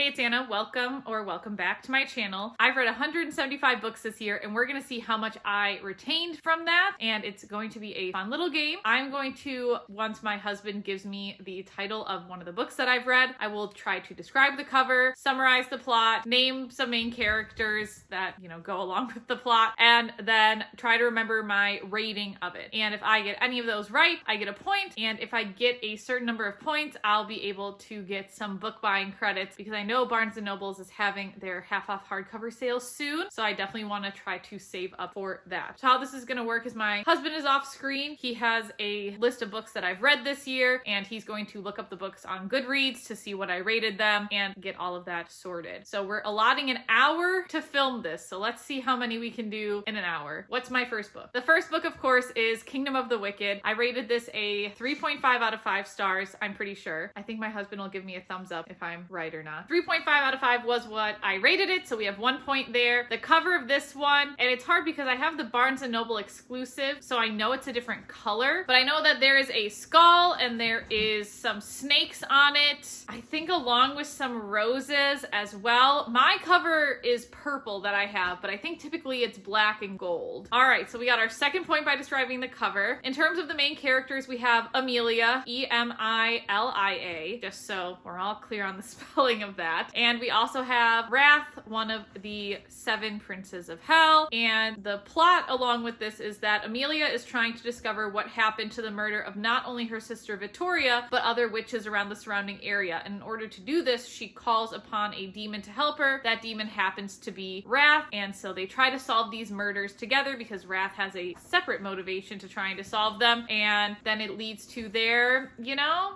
Hey, it's Anna. Welcome back to my channel. I've read 175 books this year, and we're gonna see how much I retained from that, and it's going to be a fun little game. I'm going to, once my husband gives me the title of one of the books that I've read, I will try to describe the cover, summarize the plot, name some main characters that, go along with the plot, and then try to remember my rating of it. And if I get any of those right, I get a point, and if I get a certain number of points, I'll be able to get some book buying credits, because I know Barnes & Nobles is having their half-off hardcover sale soon, so I definitely want to try to save up for that. So how this is going to work is my husband is off screen. He has a list of books that I've read this year, and he's going to look up the books on Goodreads to see what I rated them and get all of that sorted. So we're allotting an hour to film this, so let's see how many we can do in an hour. What's my first book? The first book, of course, is Kingdom of the Wicked. I rated this a 3.5 out of 5 stars, I'm pretty sure. I think my husband will give me a thumbs up if I'm right or not. 3.5 out of 5 was what I rated it, so we have 1 point there. The cover of this one, and it's hard because I have the Barnes & Noble exclusive, so I know it's a different color, but I know that there is a skull and there is some snakes on it, I think along with some roses as well. My cover is purple that I have, but I think typically it's black and gold. All right, so we got our second point by describing the cover. In terms of the main characters, we have Emilia, Emilia, just so we're all clear on the spelling of that. And we also have Wrath, one of the 7 princes of hell. And the plot along with this is that Emilia is trying to discover what happened to the murder of not only her sister Vittoria, but other witches around the surrounding area. And in order to do this, she calls upon a demon to help her. That demon happens to be Wrath. And so they try to solve these murders together because Wrath has a separate motivation to trying to solve them. And then it leads to their,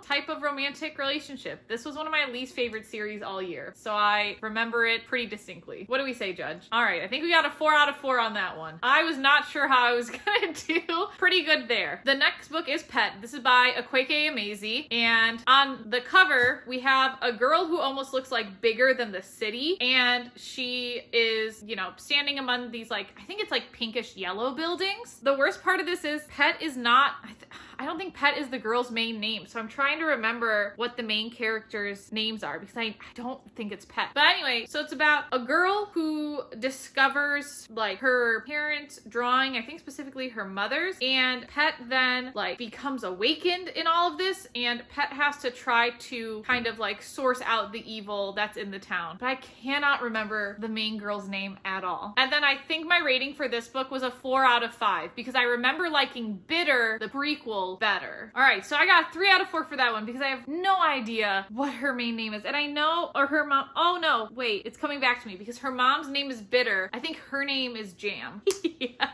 type of romantic relationship. This was one of my least favorite series all year, so I remember it pretty distinctly. What do we say, Judge? All right, I think we got a 4 out of 4 on that one. I was not sure how I was gonna do. Pretty good there. The next book is Pet. This is by Akwaeke Emezi, and on the cover, we have a girl who almost looks like bigger than the city, and she is, standing among these, I think it's pinkish yellow buildings. The worst part of this is Pet is not, I don't think Pet is the girl's main name, so I'm trying to remember what the main characters' names are because I don't think it's Pet. But anyway, so it's about a girl who discovers her parents' drawing, I think specifically her mother's, and Pet then becomes awakened in all of this, and Pet has to try to kind of source out the evil that's in the town. But I cannot remember the main girl's name at all. And then I think my rating for this book was a 4 out of 5 because I remember liking Bitter, the prequel, better. All right, so I got 3 out of 4 for that one because I have no idea what her main name is. And I know, or her mom, oh no, wait, it's coming back to me because her mom's name is Bitter. I think her name is Jam. Yes.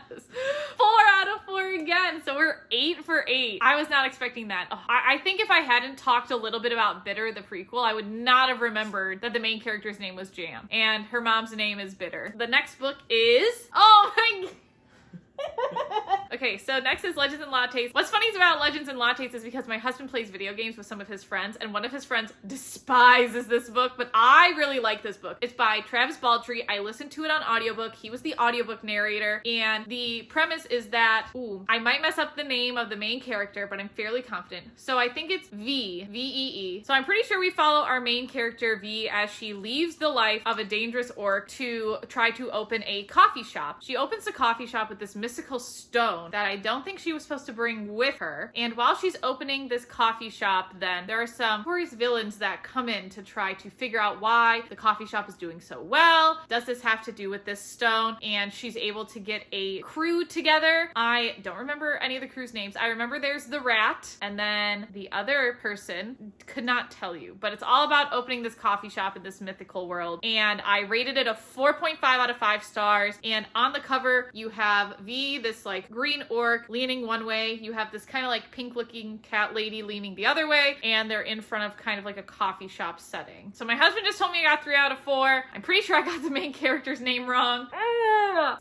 4 out of 4 again. So we're 8 for 8. I was not expecting that. Oh, I think if I hadn't talked a little bit about Bitter, the prequel, I would not have remembered that the main character's name was Jam and her mom's name is Bitter. The next book is, oh my okay, so next is Legends and Lattes. What's funny about Legends and Lattes is because my husband plays video games with some of his friends, and one of his friends despises this book, but I really like this book. It's by Travis Baldree. I listened to it on audiobook. He was the audiobook narrator, and the premise is that, I might mess up the name of the main character, but I'm fairly confident. So I think it's V-E-E. So I'm pretty sure we follow our main character, V, as she leaves the life of a dangerous orc to try to open a coffee shop. She opens the coffee shop with this mystical stone that I don't think she was supposed to bring with her. And while she's opening this coffee shop, then there are some notorious villains that come in to try to figure out why the coffee shop is doing so well. Does this have to do with this stone? And she's able to get a crew together. I don't remember any of the crew's names. I remember there's the rat, and then the other person could not tell you, but it's all about opening this coffee shop in this mythical world. And I rated it a 4.5 out of 5 stars. And on the cover, you have V, this green orc leaning one way. You have this kind of pink looking cat lady leaning the other way, and they're in front of kind of a coffee shop setting. So my husband just told me I got 3 out of 4. I'm pretty sure I got the main character's name wrong.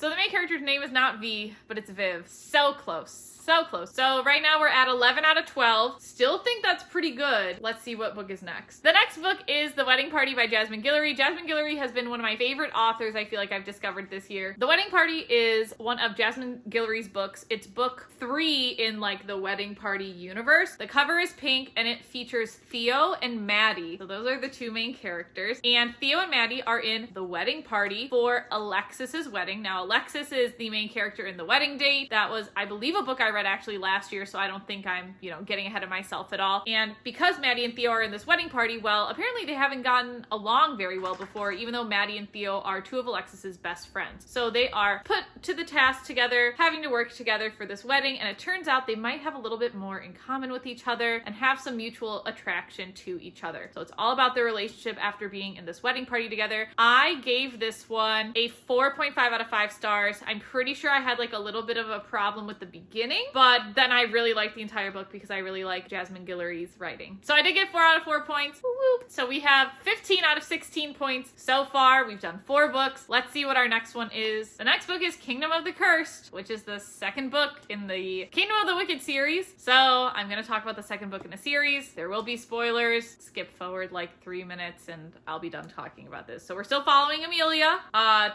So the main character's name is not V, but it's Viv. So close. So close. So right now we're at 11 out of 12. Still think that's pretty good. Let's see what book is next. The next book is The Wedding Party by Jasmine Guillory. Jasmine Guillory has been one of my favorite authors I feel like I've discovered this year. The Wedding Party is one of Jasmine Guillory's books. It's book 3 in like the Wedding Party universe. The cover is pink and it features Theo and Maddie. So those are the two main characters. And Theo and Maddie are in the wedding party for Alexis's wedding. Now Alexis is the main character in The Wedding Date. That was, I believe, a book I read actually last year, so I don't think I'm, getting ahead of myself at all. And because Maddie and Theo are in this wedding party, well, apparently they haven't gotten along very well before, even though Maddie and Theo are two of Alexis's best friends. So they are put to the task together, having to work together for this wedding, and it turns out they might have a little bit more in common with each other and have some mutual attraction to each other. So it's all about their relationship after being in this wedding party together. I gave this one a 4.5 out of 5 stars. I'm pretty sure I had like a little bit of a problem with the beginning, but then I really liked the entire book because I really like Jasmine Guillory's writing. So I did get 4 out of 4 points. Woo-woo. So we have 15 out of 16 points so far. We've done 4 books. Let's see what our next one is. The next book is Kingdom of the Cursed, which is the second book in the Kingdom of the Wicked series. So I'm going to talk about the second book in the series. There will be spoilers. Skip forward like 3 minutes and I'll be done talking about this. So we're still following Amelia.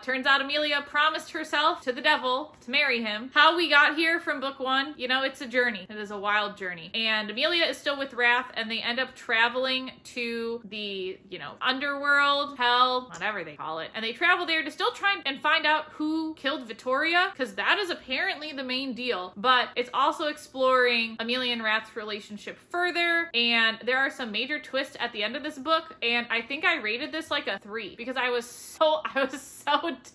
Turns out Amelia promised herself to the devil to marry him. How we got here from book 1, it's a journey. It is a wild journey. And Amelia is still with Wrath and they end up traveling to the, underworld, hell, whatever they call it. And they travel there to still try and find out who killed Vittoria, because that is apparently the main deal. But it's also exploring Amelia and Wrath's relationship further. And there are some major twists at the end of this book. And I think I rated this like a 3 because I was so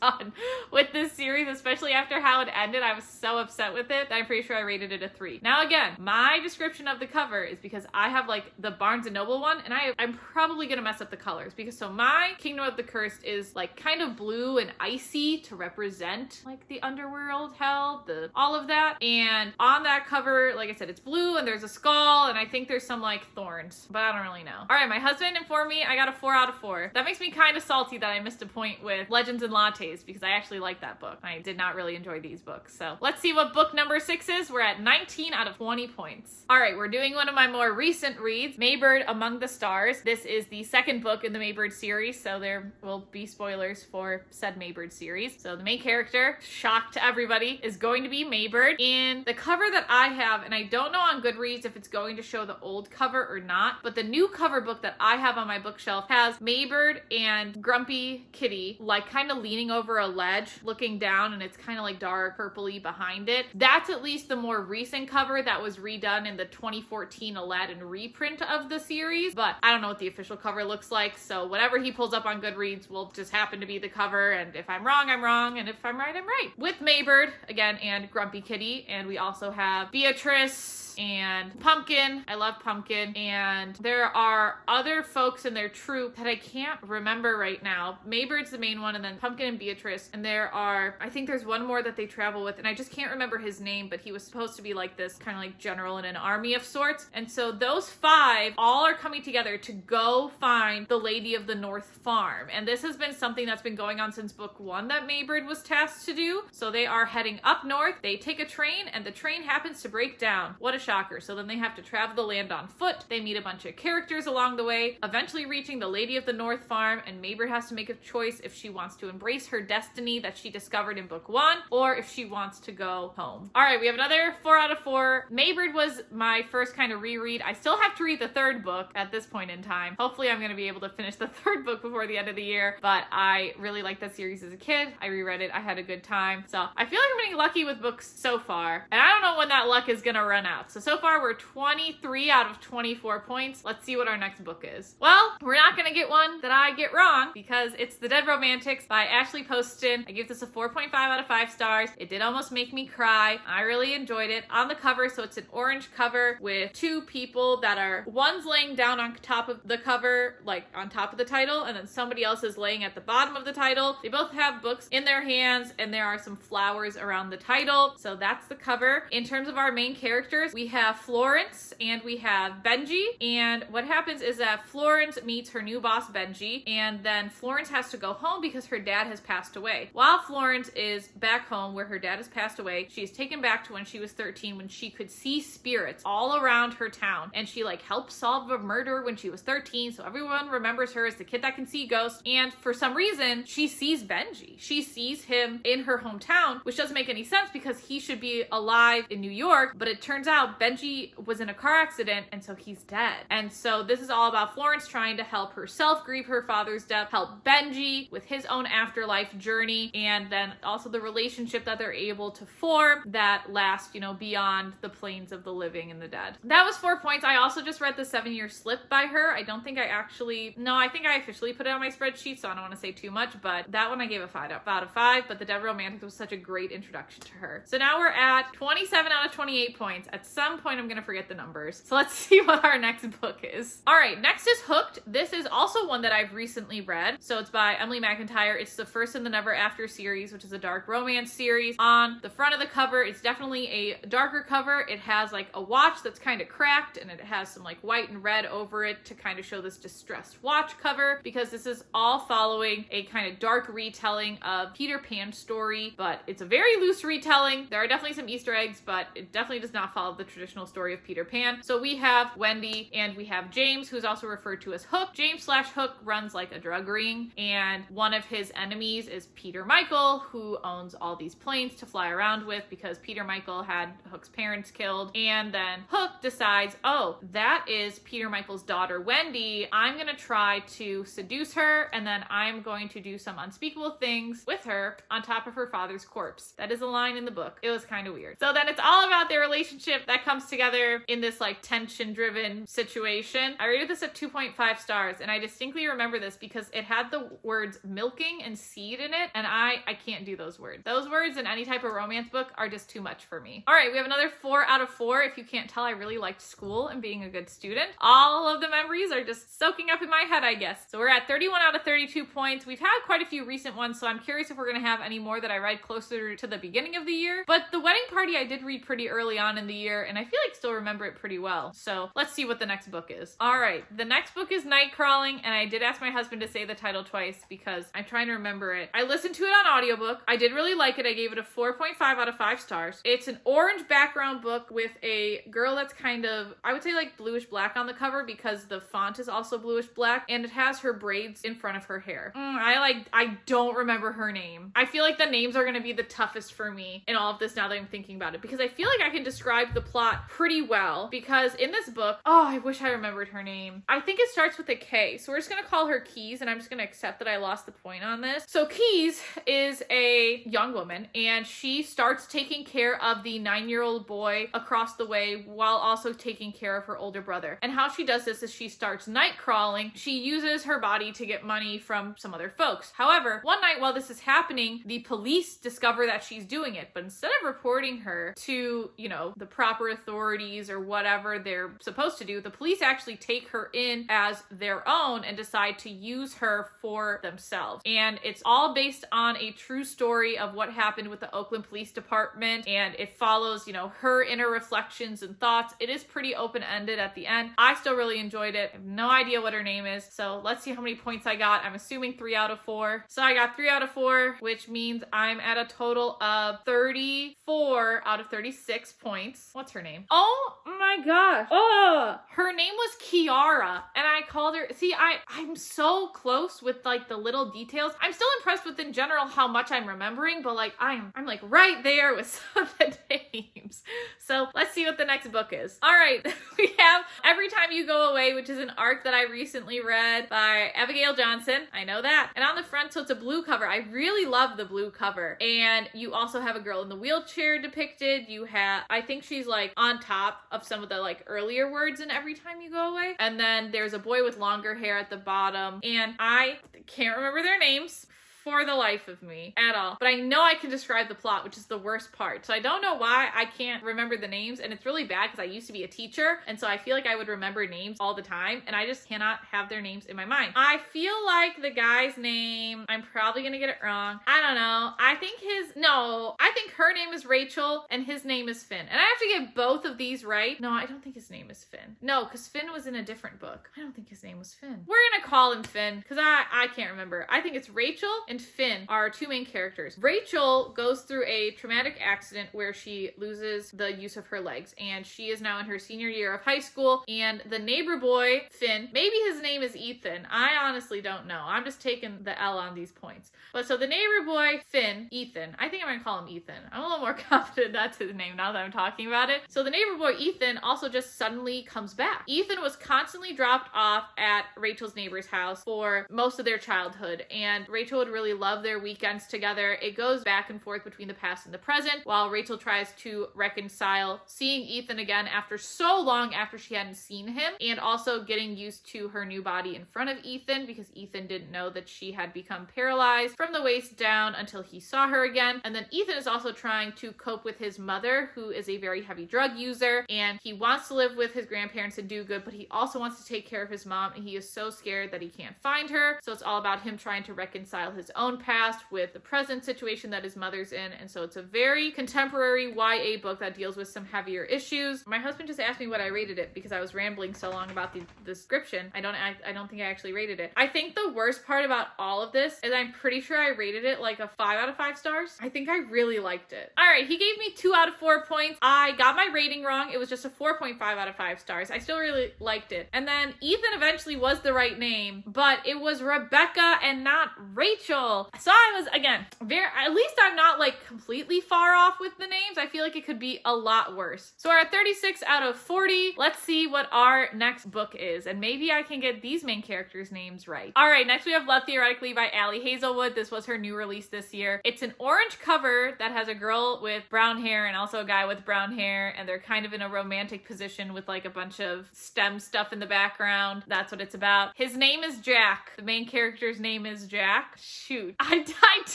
done with this series, especially after how it ended. I was so upset with it that I'm pretty sure I rated it a 3. Now again, my description of the cover is because I have like the Barnes & Noble one and I'm probably gonna mess up the colors because so my Kingdom of the Cursed is like kind of blue and icy to represent like the underworld, hell, all of that. And on that cover, like I said, it's blue and there's a skull and I think there's some like thorns, but I don't really know. All right, my husband informed me I got a 4 out of 4. That makes me kind of salty that I missed a point with Legends and Lattes because I actually like that book. I did not really enjoy these books. So let's see what book number 6 is. We're at 19 out of 20 points. All right, we're doing one of my more recent reads, Maybird Among the Stars. This is the second book in the Maybird series, so there will be spoilers for said Maybird series. So the main character, shock to everybody, is going to be Maybird. In the cover that I have, and I don't know on Goodreads if it's going to show the old cover or not, but the new cover book that I have on my bookshelf has Maybird and Grumpy Kitty like kind of leaning over a ledge looking down, and it's kind of like dark purpley behind it. That's at least the more recent cover that was redone in the 2014 Aladdin reprint of the series, but I don't know what the official cover looks like, so whatever he pulls up on Goodreads will just happen to be the cover, and if I'm wrong, I'm wrong, and if I'm right, I'm right. With Maybird, again, and Grumpy Kitty, and we also have Beatrice and Pumpkin. I love Pumpkin. And there are other folks in their troupe that I can't remember right now. Maybird's the main one, and then Pumpkin and Beatrice. And I think there's one more that they travel with, and I just can't remember his name, but he was supposed to be like this kind of like general in an army of sorts. And so those 5 all are coming together to go find the Lady of the North Farm. And this has been something that's been going on since book 1 that Maybird was tasked to do. So they are heading up north. They take a train, and the train happens to break down. What a shocker. So then they have to travel the land on foot. They meet a bunch of characters along the way, eventually reaching the Lady of the North Farm, and Maybird has to make a choice if she wants to embrace her destiny that she discovered in book 1, or if she wants to go home. All right, we have another 4 out of 4. Maybird was my first kind of reread. I still have to read the 3rd book at this point in time. Hopefully I'm going to be able to finish the 3rd book before the end of the year, but I really liked that series as a kid. I reread it. I had a good time. So I feel like I'm getting lucky with books so far, and I don't know when that luck is going to run out. So far we're 23 out of 24 points. Let's see what our next book is. Well, we're not going to get one that I get wrong because it's The Dead Romantics by Ashley Poston. I give this a 4.5 out of 5 stars. It did almost make me cry. I really enjoyed it. On the cover, so it's an orange cover with 2 people that are, one's laying down on top of the cover, like on top of the title, and then somebody else is laying at the bottom of the title. They both have books in their hands, and there are some flowers around the title. So that's the cover. In terms of our main characters, we have Florence and we have Benji. And what happens is that Florence meets her new boss, Benji, and then Florence has to go home because her dad has passed away. While Florence is back home where her dad has passed away, she is taken back to when she was 13, when she could see spirits all around her town. And she like helped solve a murder when she was 13, so everyone remembers her as the kid that can see ghosts. And for some reason, she sees Benji. She sees him in her hometown, which doesn't make any sense because he should be alive in New York, but it turns out Benji was in a car accident and so he's dead. And so this is all about Florence trying to help herself grieve her father's death, help Benji with his own afterlife journey, and then also the relationship that they're able to form that lasts, you know, beyond the planes of the living and the dead. That was 4 points. I also just read the 7-Year Slip by her. I don't think I actually, no, I think I officially put it on my spreadsheet, so I don't want to say too much, but that one I gave a 5 out of 5, but The Dead Romantics was such a great introduction to her. So now we're at 27 out of 28 points. At some point, I'm going to forget the numbers. So let's see what our next book is. All right, next is Hooked. This is also one that I've recently read. So it's by Emily McIntyre. It's the first in the Never After series, which is a dark romance series. On the front of the cover, it's definitely a darker cover. It has like a watch that's kind of cracked and it has some like white and red over it to kind of show this distressed watch cover, because this is all following a kind of dark retelling of Peter Pan's story, but it's a very loose retelling. There are definitely some Easter eggs, but it definitely does not follow the traditional story of Peter Pan. So we have Wendy and we have James, who's also referred to as Hook. James/Hook runs like a drug ring, and one of his enemies is Peter Michael, who owns all these planes to fly around with because Peter Michael had Hook's parents killed. And then Hook decides, oh, that is Peter Michael's daughter, Wendy. I'm going to try to seduce her, and then I'm going to do some unspeakable things with her on top of her father's corpse. That is a line in the book. It was kind of weird. So then it's all about their relationship that comes together in this like tension-driven situation. I rated this at 2.5 stars, and I distinctly remember this because it had the words milking and seed in it, and I can't do those words. Those words in any type of romance book are just too much for me. All right, we have another 4 out of 4. If you can't tell, I really liked school and being a good student. All of the memories are just soaking up in my head, I guess. So we're at 31 out of 32 points. We've had quite a few recent ones, so I'm curious if we're going to have any more that I read closer to the beginning of the year. But The Wedding Party I did read pretty early on in the year, and I feel like still remember it pretty well. So let's see what the next book is. All right, the next book is Night Crawling, and I did ask my husband to say the title twice because I'm trying to remember it. I listened to it on audiobook. I did really like it. I gave it a 4.5 out of 5 stars. It's an orange background book with a girl that's kind of, I would say like bluish black on the cover because the font is also bluish black, and it has her braids in front of her hair. I don't remember her name. I feel like the names are going to be the toughest for me in all of this now that I'm thinking about it, because I feel like I can describe the plot pretty well, because in this book, oh, I wish I remembered her name. I think it starts with a K, so we're just going to call her Keys, and I'm just going to accept that I lost the point on this. So Keys is a young woman, and she starts taking care of the 9-year-old boy across the way while also taking care of her older brother. And how she does this is she starts night crawling. She uses her body to get money from some other folks. However, one night while this is happening, the police discover that she's doing it, but instead of reporting her to, you know, the proper authorities or whatever they're supposed to do, the police actually take her in as their own and decide to use her for themselves. And it's all based on a true story of what happened with the Oakland Police Department, and it follows, you know, her inner reflections and thoughts. It is pretty open-ended at the end. I still really enjoyed it. I have no idea what her name is, so let's see how many points I got. I'm assuming 3 out of 4. So I got 3 out of 4, which means I'm at a total of 34 out of 36 points. What's her name? Oh my gosh. Oh, her name was Kiara, and I called her. See, I'm so close with like the little details. I'm still impressed with in general how much I'm remembering, but like I'm like right there with some of the names. So let's see what the next book is. All right, we have Every Time You Go Away, which is an arc that I recently read by Abigail Johnson. I know that. And on the front, so it's a blue cover. I really love the blue cover. And you also have a girl in the wheelchair depicted. You have, I think she's like on top of some of the like earlier words in Every Time You Go Away. And then there's a boy with longer hair at the bottom. And I can't remember their names for the life of me at all. But I know I can describe the plot, which is the worst part. So I don't know why I can't remember the names, and it's really bad because I used to be a teacher, and so I feel like I would remember names all the time, and I just cannot have their names in my mind. I feel like the guy's name, I'm probably gonna get it wrong. I don't know. I think her name is Rachel and his name is Finn. And I have to get both of these right. No, I don't think his name is Finn. No, because Finn was in a different book. I don't think his name was Finn. We're gonna call him Finn because I can't remember. I think it's Rachel and Finn are our two main characters. Rachel goes through a traumatic accident where she loses the use of her legs, and she is now in her senior year of high school, and the neighbor boy, Finn, maybe his name is Ethan. I honestly don't know. I'm just taking the L on these points. But so the neighbor boy, Finn, Ethan, I think I'm gonna call him Ethan. I'm a little more confident that's his name now that I'm talking about it. So the neighbor boy, Ethan, also just suddenly comes back. Ethan was constantly dropped off at Rachel's neighbor's house for most of their childhood, and Rachel would really love their weekends together. It goes back and forth between the past and the present, while Rachel tries to reconcile seeing Ethan again after so long after she hadn't seen him, and also getting used to her new body in front of Ethan, because Ethan didn't know that she had become paralyzed from the waist down until he saw her again. And then Ethan is also trying to cope with his mother, who is a very heavy drug user, and he wants to live with his grandparents and do good, but he also wants to take care of his mom, and he is so scared that he can't find her. So it's all about him trying to reconcile his own past with the present situation that his mother's in. And so it's a very contemporary YA book that deals with some heavier issues. My husband just asked me what I rated it because I was rambling so long about the description. I don't think I actually rated it. I think the worst part about all of this is I'm pretty sure I rated it like a 5 out of 5 stars. I think I really liked it. All right, he gave me 2 out of 4 points. I got my rating wrong. It was just a 4.5 out of 5 stars. I still really liked it. And then Ethan eventually was the right name, but it was Rebecca and not Rachel. So I was, again, at least I'm not like completely far off with the names. I feel like it could be a lot worse. So we're at 36 out of 40. Let's see what our next book is, and maybe I can get these main characters' names right. All right, next we have Love Theoretically by Ali Hazelwood. This was her new release this year. It's an orange cover that has a girl with brown hair and also a guy with brown hair, and they're kind of in a romantic position with like a bunch of STEM stuff in the background. That's what it's about. His name is Jack. The main character's name is Jack. Shoot, I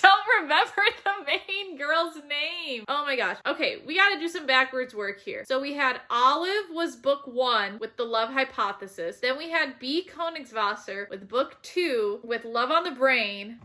don't remember the main girl's name. Oh my gosh. Okay, we gotta do some backwards work here. So we had Olive was book 1 with The Love Hypothesis. Then we had B. Königswasser with book 2 with Love on the Brain.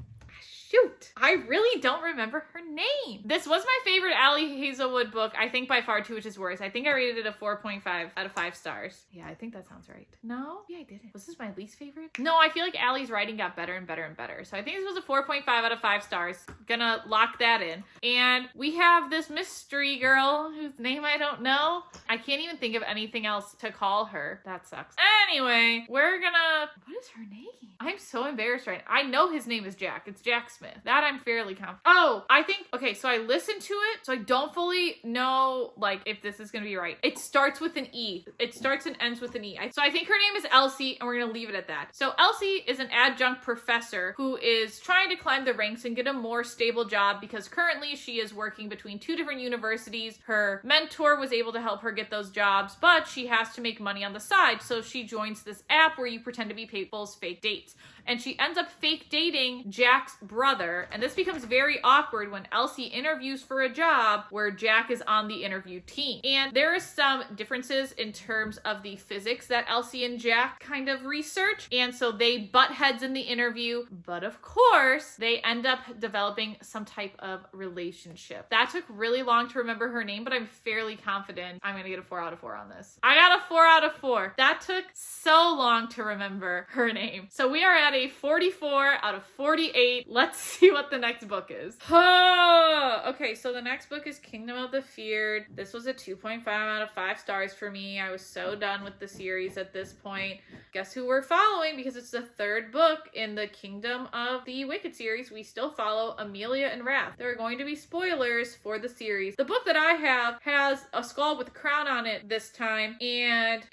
Shoot, I really don't remember her name. This was my favorite Ali Hazelwood book, I think by far too, which is worse. I think I rated it a 4.5 out of 5 stars. Yeah, I think that sounds right. No? Yeah, I didn't. Was this my least favorite? No, I feel like Ali's writing got better and better and better. So I think this was a 4.5 out of 5 stars. Gonna lock that in. And we have this mystery girl whose name I don't know. I can't even think of anything else to call her. That sucks. Anyway, what is her name? I'm so embarrassed right now. I know his name is Jack. It's Jack Smith. That I'm fairly confident. Oh, I think, okay, so I listened to it, so I don't fully know, like, if this is gonna be right. It starts with an E. It starts and ends with an E. So I think her name is Elsie, and we're gonna leave it at that. So Elsie is an adjunct professor who is trying to climb the ranks and get a more stable job because currently she is working between 2 different universities. Her mentor was able to help her get those jobs, but she has to make money on the side, so she joins this app where you pretend to be people's fake dates. And she ends up fake dating Jack's brother. And this becomes very awkward when Elsie interviews for a job where Jack is on the interview team. And there is some differences in terms of the physics that Elsie and Jack kind of research. And so they butt heads in the interview. But of course, they end up developing some type of relationship. That took really long to remember her name, but I'm fairly confident I'm going to get a 4 out of 4 on this. I got a 4 out of 4. That took so long to remember her name. So we are at a 44 out of 48. Let's see what the next book is. Okay, so the next book is Kingdom of the Feared. This was a 2.5 out of 5 stars for me. I was so done with the series at this point. Guess who we're following? Because it's the 3rd book in the Kingdom of the Wicked series. We still follow Amelia and Wrath. There are going to be spoilers for the series. The book that I have has a skull with a crown on it this time, and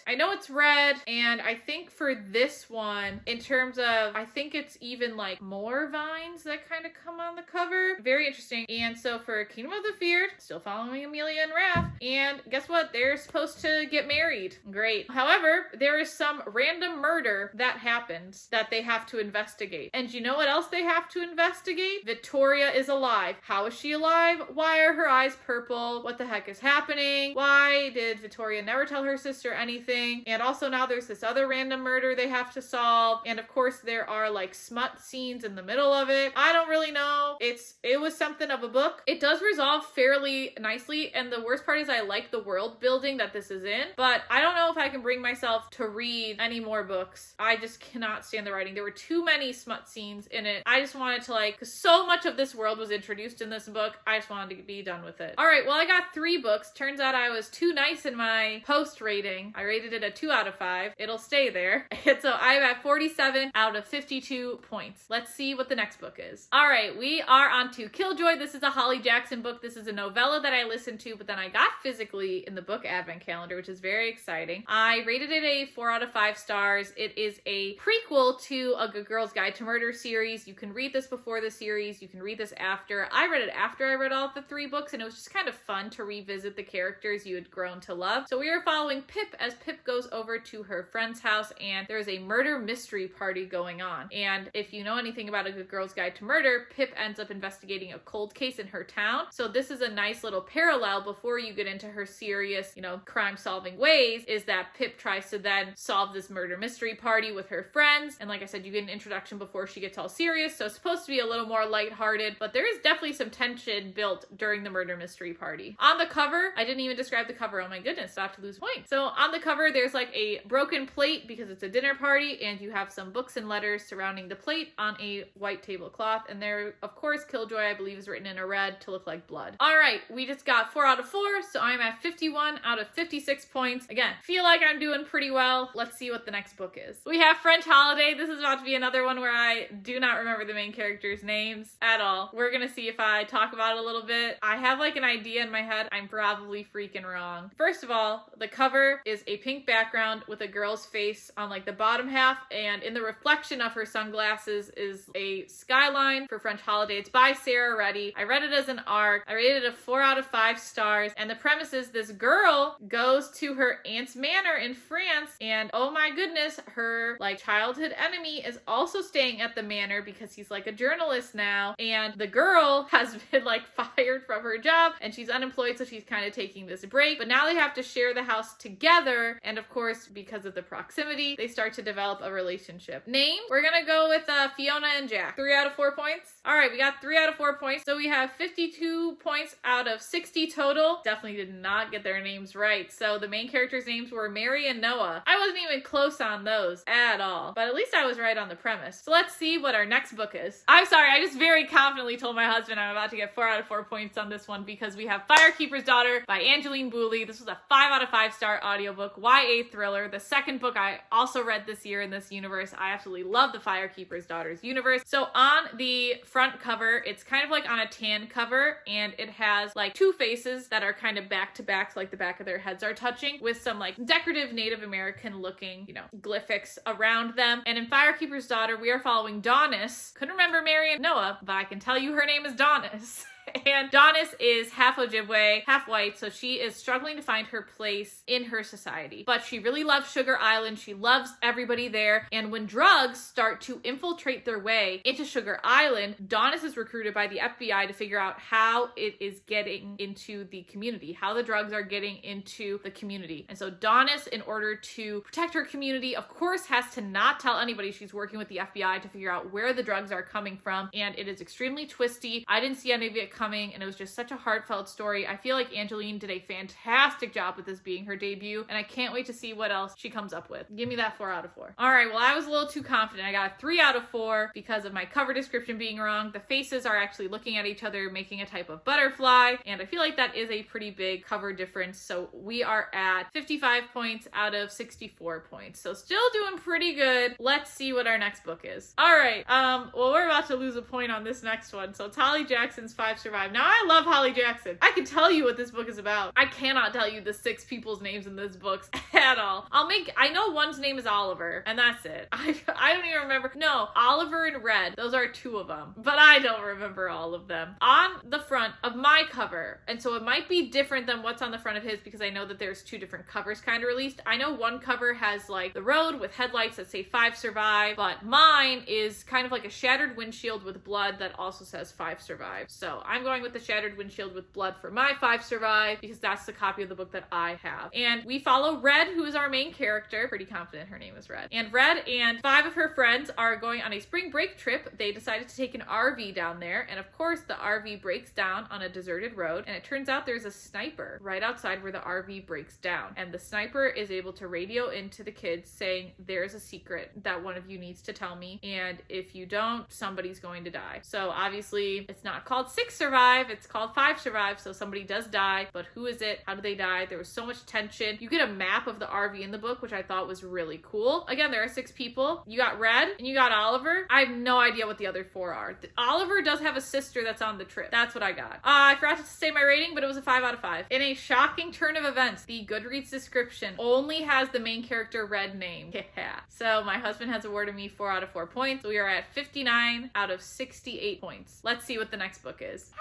I know it's red, and I think for this one, in terms terms of, I think it's even like more vines that kind of come on the cover. Very interesting. And so for Kingdom of the Feared, still following Amelia and Raph. And guess what? They're supposed to get married. Great. However, there is some random murder that happens that they have to investigate. And you know what else they have to investigate? Victoria is alive. How is she alive? Why are her eyes purple? What the heck is happening? Why did Victoria never tell her sister anything? And also now there's this other random murder they have to solve. And of course there are like smut scenes in the middle of it. I don't really know. It was something of a book. It does resolve fairly nicely. And the worst part is I like the world building that this is in, but I don't know if I can bring myself to read any more books. I just cannot stand the writing. There were too many smut scenes in it. I just wanted to because so much of this world was introduced in this book. I just wanted to be done with it. All right, well, I got 3 books. Turns out I was too nice in my post rating. I rated it a 2 out of 5. It'll stay there. And so I'm at 47 out of 52 points. Let's see what the next book is. All right, we are on to Killjoy. This is a Holly Jackson book. This is a novella that I listened to, but then I got physically in the book advent calendar, which is very exciting. I rated it a 4 out of 5 stars. It is a prequel to A Good Girl's Guide to Murder series. You can read this before the series. You can read this after. I read it after I read all the 3 books, and it was just kind of fun to revisit the characters you had grown to love. So we are following Pip as Pip goes over to her friend's house, and there's a murder mystery party going on. And if you know anything about A Good Girl's Guide to Murder, Pip ends up investigating a cold case in her town. So this is a nice little parallel before you get into her serious, crime-solving ways, is that Pip tries to then solve this murder mystery party with her friends. And like I said, you get an introduction before she gets all serious, so it's supposed to be a little more lighthearted, but there is definitely some tension built during the murder mystery party. On the cover, I didn't even describe the cover. Oh my goodness, I have to lose points. So on the cover, there's like a broken plate because it's a dinner party, and you have some books and letters surrounding the plate on a white tablecloth. And there, of course, Killjoy, I believe, is written in a red to look like blood. All right, we just got 4 out of 4, so I'm at 51 out of 56 points. Again, feel like I'm doing pretty well. Let's see what the next book is. We have French Holiday. This is about to be another one where I do not remember the main characters' names at all. We're gonna see if I talk about it a little bit. I have like an idea in my head. I'm probably freaking wrong. First of all, the cover is a pink background with a girl's face on like the bottom half, and in the reflection of her sunglasses is a skyline for French Holiday. It's by Sarah Reddy. I read it as an ARC. I rated it a 4 out of 5 stars, and the premise is this girl goes to her aunt's manor in France, and oh my goodness, her like childhood enemy is also staying at the manor because he's like a journalist now, and the girl has been like fired from her job and she's unemployed, so she's kind of taking this break, but now they have to share the house together, and of course, because of the proximity, they start to develop a relationship. Name, we're gonna go with Fiona and Jack. 3 out of 4 points. All right, we got 3 out of 4 points, so we have 52 points out of 60 total. Definitely did not get their names right. So the main characters' names were Mary and Noah. I wasn't even close on those at all, but at least I was right on the premise. So let's see what our next book is. I'm sorry, I just very confidently told my husband I'm about to get 4 out of 4 points on this one because we have Firekeeper's Daughter by Angeline Boulley. This was a 5 out of 5 star audiobook, YA thriller. The second book I also read this year in this universe. I absolutely love the Firekeeper's Daughter's universe. So on the front cover, it's kind of like on a tan cover, and it has like 2 faces that are kind of back to back, so like the back of their heads are touching, with some like decorative Native American looking, glyphics around them. And in Firekeeper's Daughter, we are following Donis. Couldn't remember Mary and Noah, but I can tell you her name is Donis. And Donis is half Ojibwe, half white, so she is struggling to find her place in her society. But she really loves Sugar Island. She loves everybody there. And when drugs start to infiltrate their way into Sugar Island, Donis is recruited by the FBI to figure out how it is getting into the community, how the drugs are getting into the community. And so Donis, in order to protect her community, of course, has to not tell anybody she's working with the FBI to figure out where the drugs are coming from. And it is extremely twisty. I didn't see any of it coming, and it was just such a heartfelt story. I feel like Angeline did a fantastic job with this being her debut, and I can't wait to see what else she comes up with. Give me that 4 out of 4. All right, well, I was a little too confident. I got a 3 out of 4 because of my cover description being wrong. The faces are actually looking at each other, making a type of butterfly, and I feel like that is a pretty big cover difference. So we are at 55 points out of 64 points. So still doing pretty good. Let's see what our next book is. All right, well, we're about to lose a point on this next one. So it's Holly Jackson's 5 survive. Now I love Holly Jackson. I can tell you what this book is about. I cannot tell you the 6 people's names in this book at all. I know one's name is Oliver, and that's it. I don't even remember. No, Oliver and Red. Those are 2 of them, but I don't remember all of them. On the front of my cover, and so it might be different than what's on the front of his because I know that there's 2 different covers kind of released. I know one cover has like the road with headlights that say 5 survive, but mine is kind of like a shattered windshield with blood that also says 5 survive. So I'm going with the shattered windshield with blood for my 5 survive because that's the copy of the book that I have. And we follow Red, who is our main character. Pretty confident her name is Red. And Red and 5 of her friends are going on a spring break trip. They decided to take an RV down there, and of course the RV breaks down on a deserted road, and it turns out there's a sniper right outside where the RV breaks down, and the sniper is able to radio into the kids saying there's a secret that one of you needs to tell me, and if you don't, somebody's going to die. So obviously it's not called 6 survive, it's called 5 survive, so somebody does die, but who is it? How do they die? There was so much tension. You get a map of the RV in the book, which I thought was really cool. Again, there are 6 people. You got Red and you got Oliver. I have no idea what the other 4 are. Oliver does have a sister that's on the trip. That's what I got. I forgot to say my rating, but it was a 5 out of 5. In a shocking turn of events, the Goodreads description only has the main character Red name. Yeah. So my husband has awarded me 4 out of 4 points. We are at 59 out of 68 points. Let's see what the next book is.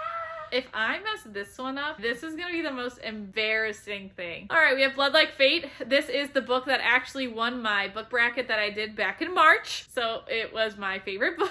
If I mess this one up, this is going to be the most embarrassing thing. All right, we have Blood Like Fate. This is the book that actually won my book bracket that I did back in March. So it was my favorite book.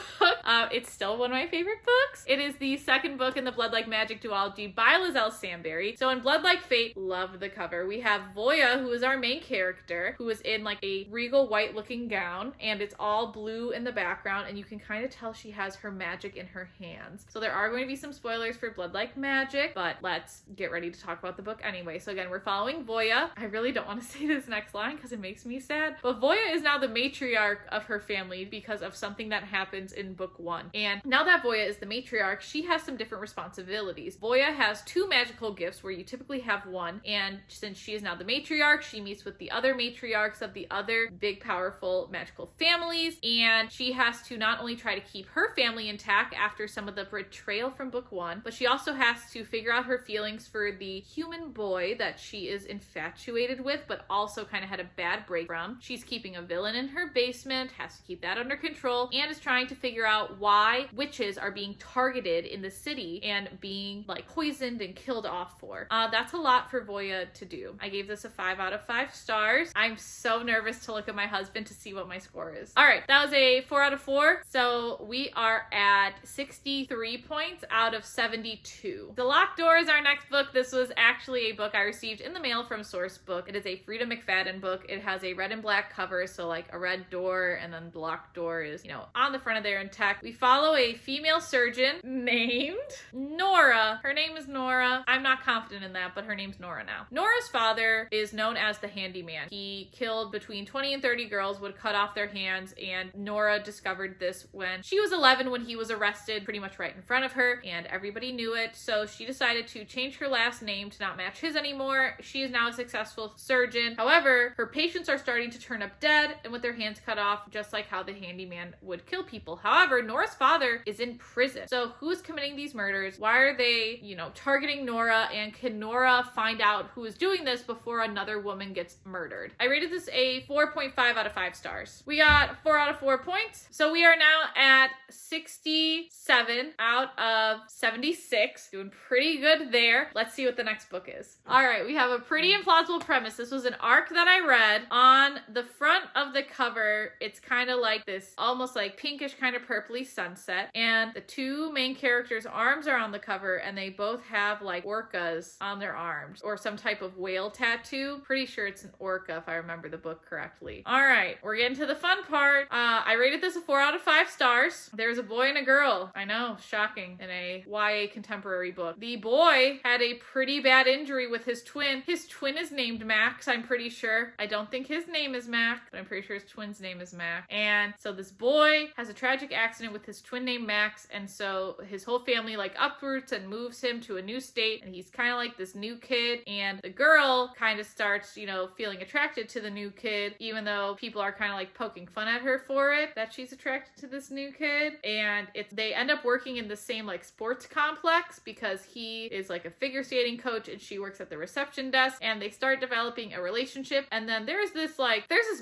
It's still one of my favorite books. It is the second book in the Blood Like Magic duology by Lizelle Samberry. So in Blood Like Fate, love the cover. We have Voya, who is our main character, who is in like a regal white looking gown, and it's all blue in the background, and you can kind of tell she has her magic in her hands. So there are going to be some spoilers for Blood Like Magic, but let's get ready to talk about the book anyway. So again, we're following Voya. I really don't want to say this next line because it makes me sad, but Voya is now the matriarch of her family because of something that happens in book 1. And now that Voya is the matriarch, she has some different responsibilities. Voya has 2 magical gifts where you typically have 1, and since she is now the matriarch, she meets with the other matriarchs of the other big, powerful magical families, and she has to not only try to keep her family intact after some of the betrayal from book 1, but she also has to figure out her feelings for the human boy that she is infatuated with, but also kind of had a bad break from. She's keeping a villain in her basement, has to keep that under control, and is trying to figure out why witches are being targeted in the city and being like poisoned and killed off for. That's a lot for Voya to do. I gave this a 5 out of 5 stars. I'm so nervous to look at my husband to see what my score is. All right, that was a 4 out of 4. So we are at 63 points out of 72. The Locked Door is our next book. This was actually a book I received in the mail from Source Book. It is a Frida McFadden book. It has a red and black cover, so like a red door, and then the locked door is, on the front of there in text. We follow a female surgeon named Nora. Her name is Nora. I'm not confident in that, but her name's Nora now. Nora's father is known as the Handyman. He killed between 20 and 30 girls, would cut off their hands, and Nora discovered this when she was 11 when he was arrested pretty much right in front of her, and everybody knew it, so she decided to change her last name to not match his anymore. She is now a successful surgeon. However, her patients are starting to turn up dead and with their hands cut off, just like how the Handyman would kill people. However, Nora's father is in prison. So who's committing these murders? Why are they, targeting Nora? And can Nora find out who is doing this before another woman gets murdered? I rated this a 4.5 out of 5 stars. We got 4 out of 4 points. So we are now at 67 out of 76. Doing pretty good there. Let's see what the next book is. All right, we have a pretty implausible premise. This was an arc that I read. On the front of the cover, it's kind of like this almost like pinkish kind of purpley sunset, and the 2 main characters' arms are on the cover, and they both have like orcas on their arms or some type of whale tattoo. Pretty sure it's an orca if I remember the book correctly. All right, we're getting to the fun part. I rated this a 4 out of 5 stars. There's a boy and a girl. I know, shocking, in a YA contemporary book. The boy had a pretty bad injury with his twin. His twin is named Max, I'm pretty sure. I don't think his name is Mac, but I'm pretty sure his twin's name is Mac. And so this boy has a tragic accident with his twin named Max, and so his whole family like uproots and moves him to a new state, and he's kind of like this new kid, and the girl kind of starts, feeling attracted to the new kid, even though people are kind of like poking fun at her for it, that she's attracted to this new kid. And they end up working in the same like sports complex, complex because he is like a figure skating coach and she works at the reception desk, and they start developing a relationship. And then there's this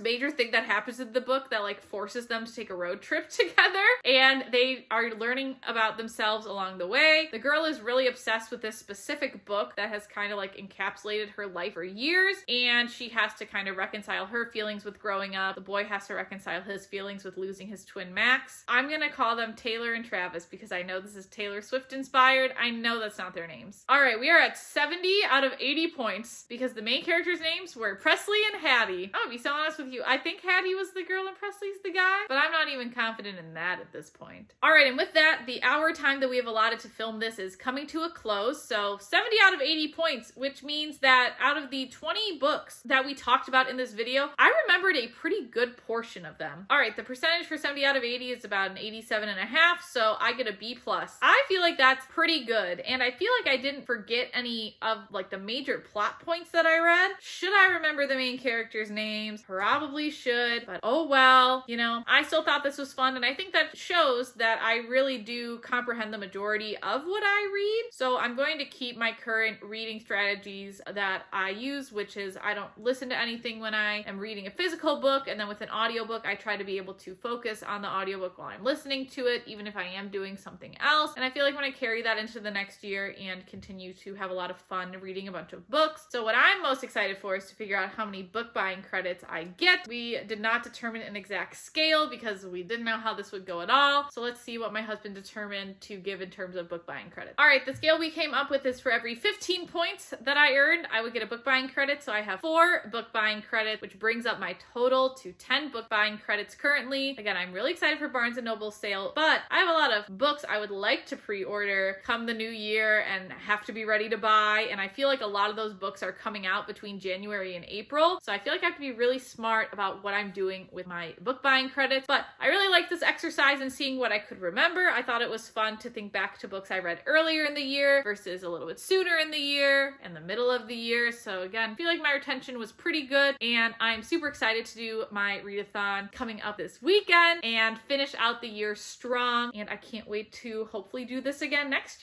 major thing that happens in the book that like forces them to take a road trip together, and they are learning about themselves along the way. The girl is really obsessed with this specific book that has kind of like encapsulated her life for years, and she has to kind of reconcile her feelings with growing up. The boy has to reconcile his feelings with losing his twin Max. I'm gonna call them Taylor and Travis because I know this is Taylor Swift inspired. I know that's not their names. All right, we are at 70 out of 80 points because the main characters' names were Presley and Hattie. I'm gonna be so honest with you. I think Hattie was the girl and Presley's the guy, but I'm not even confident in that at this point. All right, and with that, the hour time that we have allotted to film this is coming to a close. So 70 out of 80 points, which means that out of the 20 books that we talked about in this video, I remembered a pretty good portion of them. All right, the percentage for 70 out of 80 is about an 87.5, so I get a B+. I feel like that's pretty good, and I feel like I didn't forget any of like the major plot points that I read. Should I remember the main characters' names? Probably should, but oh well. You know, I still thought this was fun, and I think that shows that I really do comprehend the majority of what I read. So I'm going to keep my current reading strategies that I use, which is I don't listen to anything when I am reading a physical book, and then with an audiobook, I try to be able to focus on the audiobook while I'm listening to it, even if I am doing something else. And I feel like when I carry that into the next year and continue to have a lot of fun reading a bunch of books. So what I'm most excited for is to figure out how many book buying credits I get. We did not determine an exact scale because we didn't know how this would go at all. So let's see what my husband determined to give in terms of book buying credits. All right, the scale we came up with is for every 15 points that I earned, I would get a book buying credit. So I have 4 book buying credits, which brings up my total to 10 book buying credits currently. Again, I'm really excited for Barnes & Noble sale, but I have a lot of books I would like to pre-order come the new year and have to be ready to buy. And I feel like a lot of those books are coming out between January and April. So I feel like I have to be really smart about what I'm doing with my book buying credits. But I really like this exercise and seeing what I could remember. I thought it was fun to think back to books I read earlier in the year versus a little bit sooner in the year and the middle of the year. So again, I feel like my retention was pretty good, and I'm super excited to do my readathon coming up this weekend and finish out the year strong. And I can't wait to hopefully do this again next year.